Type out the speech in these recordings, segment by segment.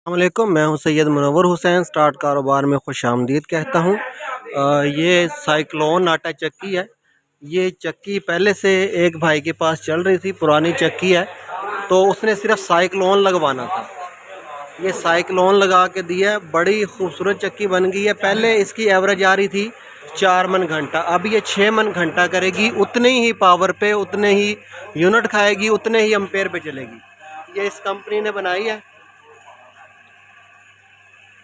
अस्सलामुअलैकुम, मैं हूं सैयद मुनव्वर हुसैन। स्टार्ट कारोबार में खुशामदीद कहता हूं। ये साइक्लोन आटा चक्की है। ये चक्की पहले से एक भाई के पास चल रही थी, पुरानी चक्की है, तो उसने सिर्फ साइक्लोन लगवाना था। ये साइक्लोन लगा के दिया है, बड़ी खूबसूरत चक्की बन गई है। पहले इसकी एवरेज आ रही थी 4 मन घंटा, अब ये 6 मन घंटा करेगी। उतने ही पावर पे, उतने ही यूनिट खाएगी, उतने ही एम्पेयर पे चलेगी। ये इस कंपनी ने बनाई है,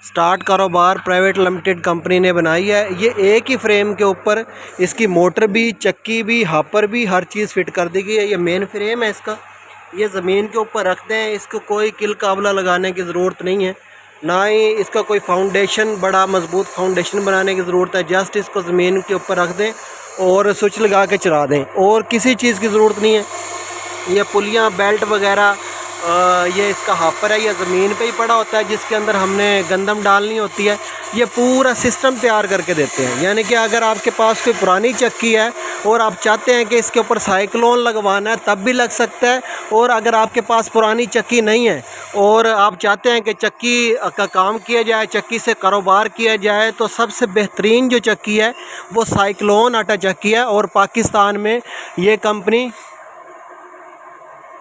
स्टार्ट कारोबार प्राइवेट लिमिटेड कंपनी ने बनाई है। ये एक ही फ्रेम के ऊपर इसकी मोटर भी, चक्की भी, हापर भी, हर चीज़ फिट कर दी गई है। ये मेन फ्रेम है इसका। ये ज़मीन के ऊपर रखते हैं, इसको कोई किल काबला लगाने की ज़रूरत नहीं है, ना ही इसका कोई फाउंडेशन, बड़ा मजबूत फाउंडेशन बनाने की ज़रूरत है। जस्ट इसको ज़मीन के ऊपर रख दें और स्विच लगा के चला दें, और किसी चीज़ की ज़रूरत नहीं है। ये पुलियाँ, बेल्ट वगैरह, ये इसका हापर है, ये ज़मीन पे ही पड़ा होता है, जिसके अंदर हमने गंदम डालनी होती है। ये पूरा सिस्टम तैयार करके देते हैं। यानी कि अगर आपके पास कोई पुरानी चक्की है और आप चाहते हैं कि इसके ऊपर साइक्लोन लगवाना है, तब भी लग सकता है। और अगर आपके पास पुरानी चक्की नहीं है और आप चाहते हैं कि चक्की का काम किया जाए, चक्की से कारोबार किया जाए, तो सबसे बेहतरीन जो चक्की है वो साइक्लोन आटा चक्की है। और पाकिस्तान में ये कंपनी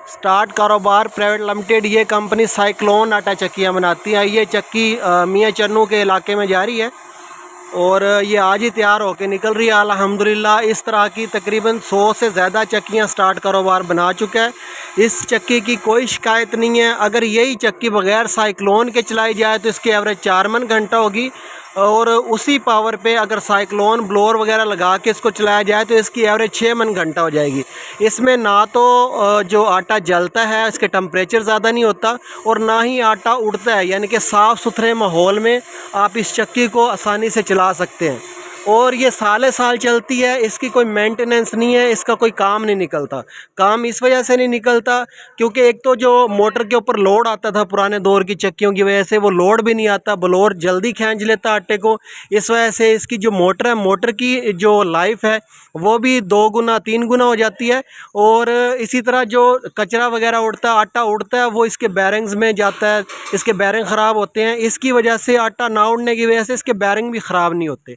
स्टार्ट कारोबार प्राइवेट लिमिटेड, ये कंपनी साइक्लोन आटा चक्कियाँ बनाती है। ये चक्की मियाँ चन्नू के इलाके में जा रही है और ये आज ही तैयार होकर निकल रही है अल्हम्दुलिल्लाह। इस तरह की तकरीबन 100 से ज़्यादा चक्कियाँ स्टार्ट कारोबार बना चुका है। इस चक्की की कोई शिकायत नहीं है। अगर यही चक्की बग़ैर साइक्लोन के चलाई जाए तो इसकी एवरेज 4 मन घंटा होगी, और उसी पावर पे अगर साइक्लोन ब्लोअर वगैरह लगा के इसको चलाया जाए तो इसकी एवरेज 6 मन घंटा हो जाएगी। इसमें ना तो जो आटा जलता है, इसके टेम्परेचर ज़्यादा नहीं होता, और ना ही आटा उड़ता है। यानी कि साफ़ सुथरे माहौल में आप इस चक्की को आसानी से चला सकते हैं। और ये साले साल चलती है, इसकी कोई मेंटेनेंस नहीं है, इसका कोई काम नहीं निकलता। काम इस वजह से नहीं निकलता क्योंकि एक तो जो मोटर के ऊपर लोड आता था पुराने दौर की चक्कियों की वजह से, वो लोड भी नहीं आता, ब्लोअर जल्दी खींच लेता आटे को। इस वजह से इसकी जो मोटर है, मोटर की जो लाइफ है वो भी 2 गुना 3 गुना हो जाती है। और इसी तरह जो कचरा वगैरह उड़ता है, आटा उड़ता है, वो इसके बैरिंग्स में जाता है, इसके बैरिंग ख़राब होते हैं। इसकी वजह से आटा ना उड़ने की वजह से इसके बैरिंग भी ख़राब नहीं होते।